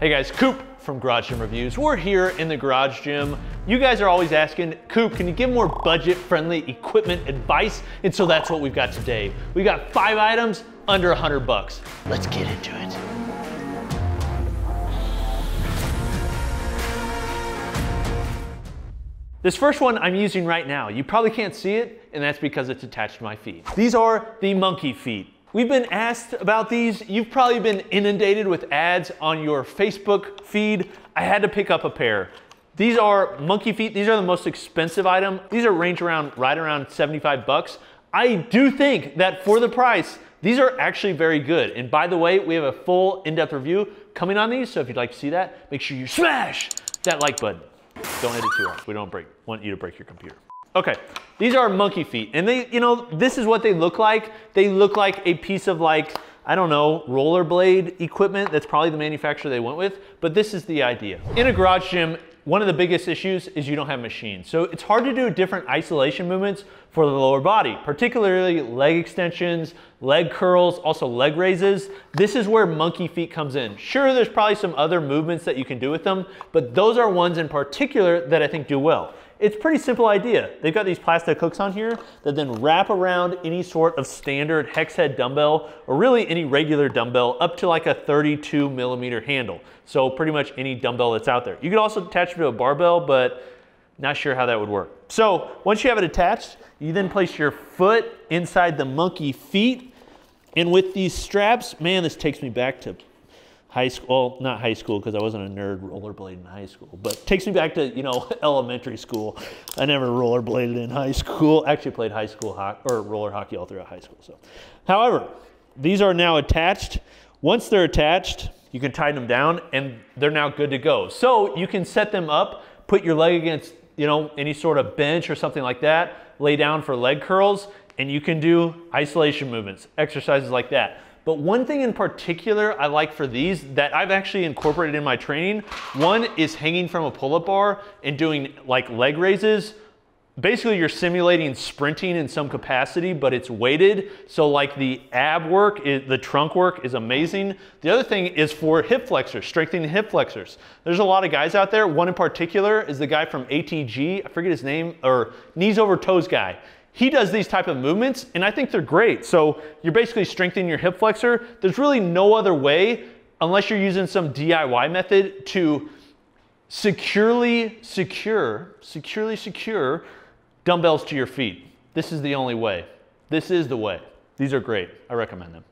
Hey guys, Coop from Garage Gym Reviews. We're here in the garage gym. You guys are always asking, Coop, can you give more budget-friendly equipment advice? And so that's what we've got today. We got 5 items under 100 bucks. Let's get into it. This first one I'm using right now. You probably can't see it, and that's because it's attached to my feet. These are the monkey feet. We've been asked about these. You've probably been inundated with ads on your Facebook feed. I had to pick up a pair. These are monkey feet. These are the most expensive item. These are right around 75 bucks. I do think that for the price, these are actually very good. And by the way, we have a full in-depth review coming on these. So if you'd like to see that, make sure you smash that like button. Don't hit it too hard. We don't want you to break your computer. Okay, these are monkey feet, and they, this is what they look like. They look like a piece of I don't know, rollerblade equipment. That's probably the manufacturer they went with, but this is the idea. In a garage gym, one of the biggest issues is you don't have machines. So it's hard to do different isolation movements for the lower body, particularly leg extensions, leg curls, also leg raises. This is where monkey feet comes in. Sure, there's probably some other movements that you can do with them, but those are ones in particular that I think do well. It's a pretty simple idea. They've got these plastic hooks on here that then wrap around any sort of standard hex head dumbbell, or really any regular dumbbell, up to like a 32 millimeter handle. So pretty much any dumbbell that's out there. You could also attach it to a barbell, but not sure how that would work. So once you have it attached, you then place your foot inside the monkey feet. And with these straps, man, this takes me back to high school, well, not high school because I wasn't a nerd rollerblading in high school, but takes me back to, elementary school. I never rollerbladed in high school. Actually played high school roller hockey all throughout high school. So, however, these are now attached. Once they're attached, you can tighten them down and they're now good to go. So you can set them up, put your leg against, any sort of bench or something like that, lay down for leg curls, and you can do isolation movements, exercises like that. But one thing in particular I like for these that I've actually incorporated in my training, one is hanging from a pull-up bar and doing leg raises. Basically you're simulating sprinting in some capacity, but it's weighted. So the ab work, the trunk work is amazing. The other thing is for hip flexors, strengthening hip flexors. There's a lot of guys out there. One in particular is the guy from ATG, I forget his name, or knees over toes guy. He does these type of movements, and I think they're great. So you're basically strengthening your hip flexor. There's really no other way, unless you're using some DIY method, to securely secure dumbbells to your feet. This is the only way. This is the way. These are great. I recommend them.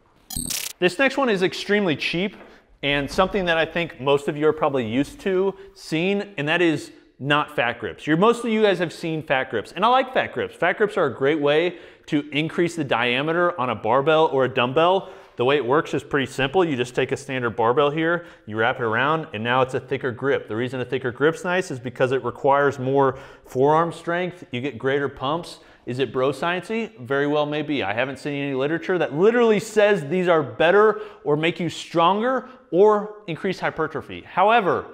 This next one is extremely cheap and something that I think most of you are probably used to seeing, and that is not fat grips. Most of you guys have seen fat grips, and I like fat grips. Fat grips are a great way to increase the diameter on a barbell or a dumbbell. The way it works is pretty simple. You just take a standard barbell here, you wrap it around, and now it's a thicker grip. The reason a thicker grip's nice is because it requires more forearm strength. You get greater pumps. Is it bro sciencey? Very well may be. I haven't seen any literature that literally says these are better or make you stronger or increase hypertrophy. However,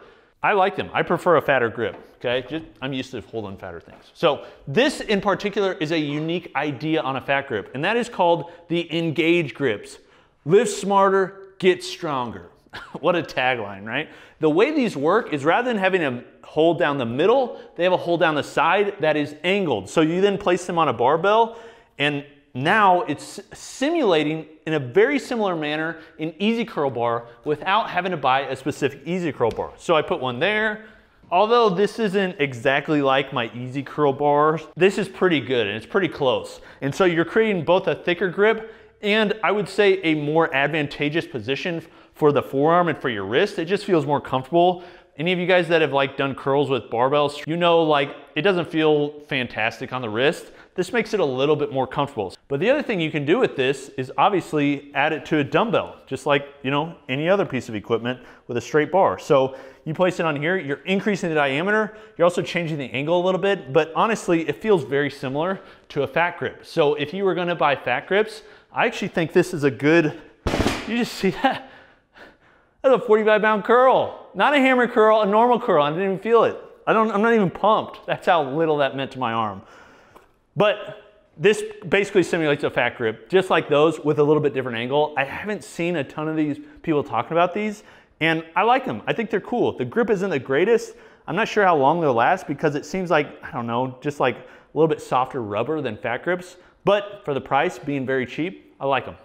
I like them. I prefer a fatter grip, okay? I'm used to holding fatter things. So this in particular is a unique idea on a fat grip, and that is called the Engage grips. Live smarter, get stronger. What a tagline, right? The way these work is rather than having a hold down the middle, they have a hold down the side that is angled. So you then place them on a barbell, and now it's simulating in a very similar manner an easy curl bar without having to buy a specific easy curl bar. So I put one there. Although this isn't exactly like my easy curl bars, this is pretty good and it's pretty close. And so you're creating both a thicker grip and I would say a more advantageous position for the forearm and for your wrist. It just feels more comfortable. Any of you guys that have done curls with barbells, it doesn't feel fantastic on the wrist. This makes it a little bit more comfortable. But the other thing you can do with this is obviously add it to a dumbbell, just like, any other piece of equipment with a straight bar. So you place it on here, you're increasing the diameter, you're also changing the angle a little bit, but honestly, it feels very similar to a fat grip. So if you were gonna buy fat grips, I actually think this is a good, you just see that? That's a 45-pound curl. Not a hammer curl, a normal curl. I didn't even feel it. I'm not even pumped. That's how little that meant to my arm. But this basically simulates a fat grip, just like those with a little bit different angle. I haven't seen a ton of these people talking about these, And I like them. I think they're cool. The grip isn't the greatest. I'm not sure how long they'll last because it seems like, I don't know, just like a little bit softer rubber than fat grips. But for the price, being very cheap, I like them.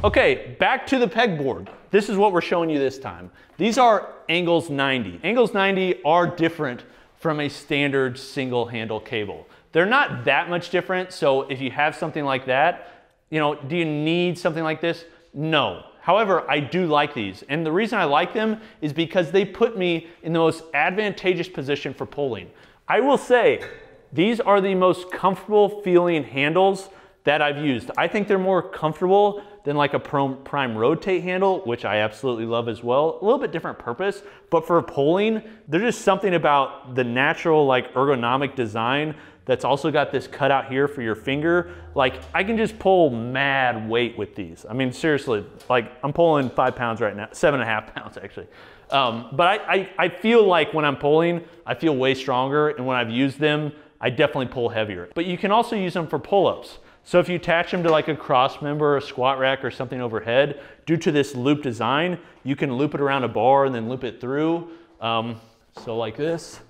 Okay, back to the pegboard. This is what we're showing you this time. These are Angles 90. Angles 90 are different from a standard single handle cable. They're not that much different, so if you have something like that, you know, do you need something like this? No. However, I do like these, and the reason I like them is because they put me in the most advantageous position for pulling. I will say, these are the most comfortable feeling handles that I've used. I think they're more comfortable than like a prime rotate handle, which I absolutely love as well. A little bit different purpose, but for pulling, there's just something about the natural like ergonomic design that's also got this cutout here for your finger. Like I can just pull mad weight with these. I mean, seriously, like I'm pulling 5 pounds right now, 7.5 pounds actually. But I feel like when I'm pulling, I feel way stronger, and when I've used them, I definitely pull heavier. But you can also use them for pull-ups. So if you attach them to like a cross member, a squat rack, or something overhead, due to this loop design, you can loop it around a bar and then loop it through. So like this.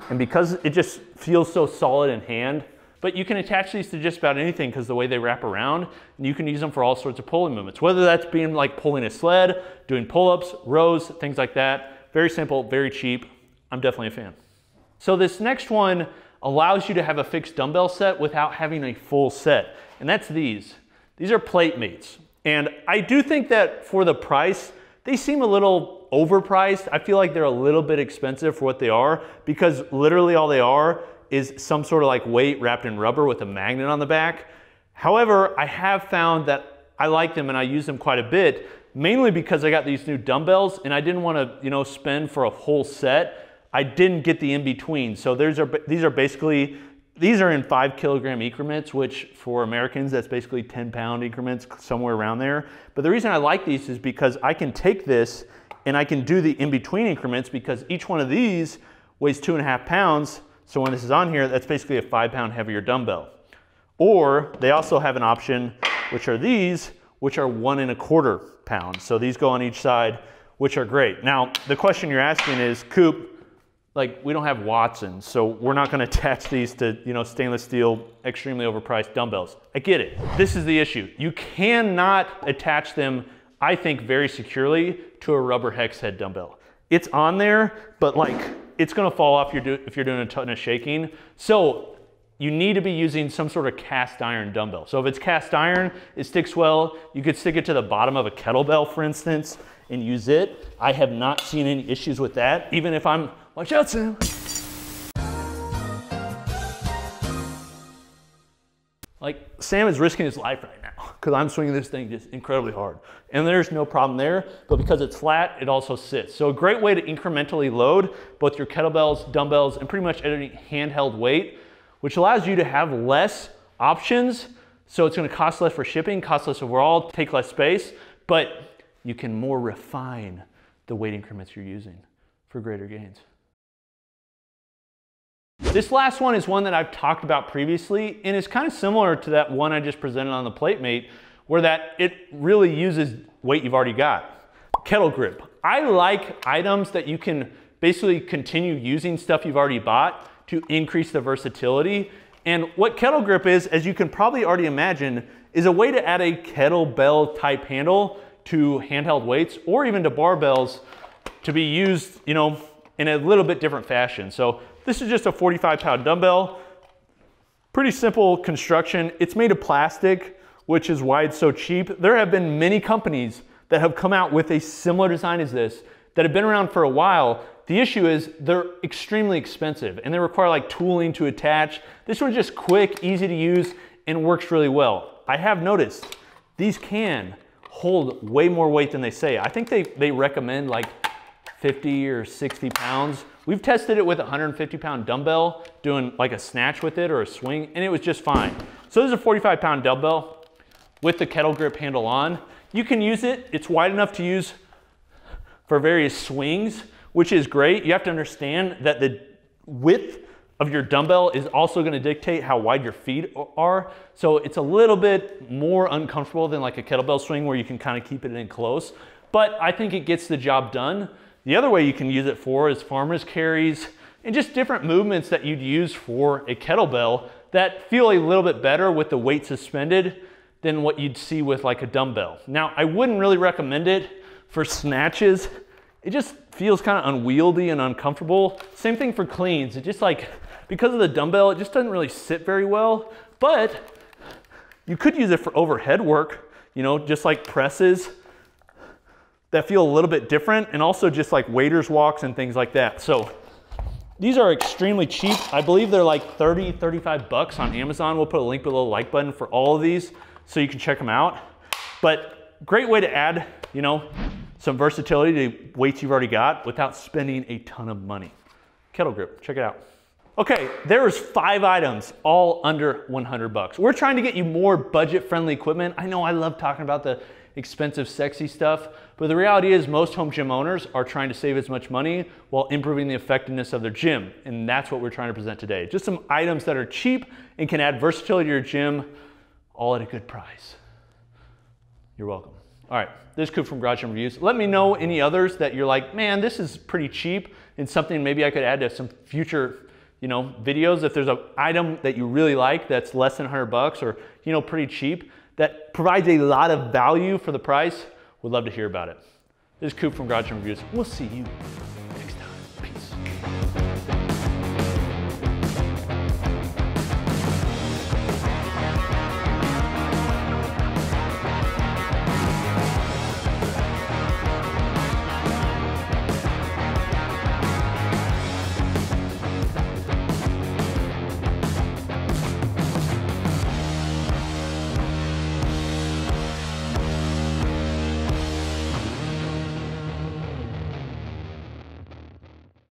And because it just feels so solid in hand, but you can attach these to just about anything because the way they wrap around, and you can use them for all sorts of pulling movements, whether that's being like pulling a sled, doing pull-ups, rows, things like that. Very simple, very cheap. I'm definitely a fan. So this next one allows you to have a fixed dumbbell set without having a full set, and that's these. These are plate mates, and I do think that for the price, they seem a little overpriced. I feel like they're a little bit expensive for what they are, because literally all they are is some sort of like weight wrapped in rubber with a magnet on the back. However, I have found that I like them and I use them quite a bit, mainly because I got these new dumbbells and I didn't want to, you know, spend for a whole set. I didn't get the in-between. So these are basically, these are in 5 kilogram increments, which for Americans, that's basically 10-pound increments, somewhere around there. But the reason I like these is because I can take this and I can do the in-between increments, because each one of these weighs 2.5 pounds. So when this is on here, that's basically a 5-pound heavier dumbbell. Or they also have an option, which are these, which are 1.25 pounds. So these go on each side, which are great. Now, the question you're asking is, Coop, like we don't have Watsons, so we're not gonna attach these to, you know, stainless steel, extremely overpriced dumbbells. I get it. This is the issue. You cannot attach them, I think, very securely to a rubber hex head dumbbell. It's on there, but like it's gonna fall off if you're doing a ton of shaking. So you need to be using some sort of cast iron dumbbell. So if it's cast iron, it sticks well. You could stick it to the bottom of a kettlebell, for instance, and use it. I have not seen any issues with that, even if I'm, watch out, Sam. Like, Sam is risking his life right now because I'm swinging this thing just incredibly hard. And there's no problem there, but because it's flat, it also sits. So a great way to incrementally load both your kettlebells, dumbbells, and pretty much any handheld weight, which allows you to have less options. So it's gonna cost less for shipping, cost less overall, take less space, but you can more refine the weight increments you're using for greater gains. This last one is one that I've talked about previously, and it's kind of similar to that one I just presented on the plate mate, where that it really uses weight you've already got. Kettle Grip. I like items that you can basically continue using stuff you've already bought to increase the versatility. And what Kettle Grip is, as you can probably already imagine, is a way to add a kettlebell type handle to handheld weights, or even to barbells, to be used, you know, in a little bit different fashion. So this is just a 45-pound dumbbell. Pretty simple construction. It's made of plastic, which is why it's so cheap. There have been many companies that have come out with a similar design as this that have been around for a while. The issue is they're extremely expensive and they require like tooling to attach. This one's just quick, easy to use, and works really well. I have noticed these can hold way more weight than they say. I think they recommend like 50 or 60 pounds. We've tested it with a 150-pound dumbbell, doing like a snatch with it or a swing, and it was just fine. So this is a 45-pound dumbbell with the Kettle Grip handle on. You can use it. It's wide enough to use for various swings, which is great. You have to understand that the width of your dumbbell is also going to dictate how wide your feet are. So it's a little bit more uncomfortable than like a kettlebell swing where you can kind of keep it in close. but I think it gets the job done. The other way you can use it for is farmer's carries and just different movements that you'd use for a kettlebell that feel a little bit better with the weight suspended than what you'd see with like a dumbbell. Now, I wouldn't really recommend it for snatches. It just feels kind of unwieldy and uncomfortable. Same thing for cleans. It just like, because of the dumbbell, it just doesn't really sit very well, but you could use it for overhead work, you know, just like presses that feel a little bit different, and also just like waiter's walks and things like that. So these are extremely cheap. I believe they're like 30, 35 bucks on Amazon. We'll put a link below the like button for all of these so you can check them out. But great way to add, you know, some versatility to weights you've already got without spending a ton of money. Kettle Grip, check it out. Okay, there's 5 items, all under 100 bucks. We're trying to get you more budget-friendly equipment. I know I love talking about the expensive, sexy stuff, but the reality is most home gym owners are trying to save as much money while improving the effectiveness of their gym, and that's what we're trying to present today. Just some items that are cheap and can add versatility to your gym, all at a good price. You're welcome. All right, this is Coop from Garage Gym Reviews. Let me know any others that you're like, man, this is pretty cheap and something maybe I could add to some future, you know, videos. If there's an item that you really like that's less than 100 bucks or, you know, pretty cheap, that provides a lot of value for the price, we'd love to hear about it. This is Coop from Garage Gym Reviews. We'll see you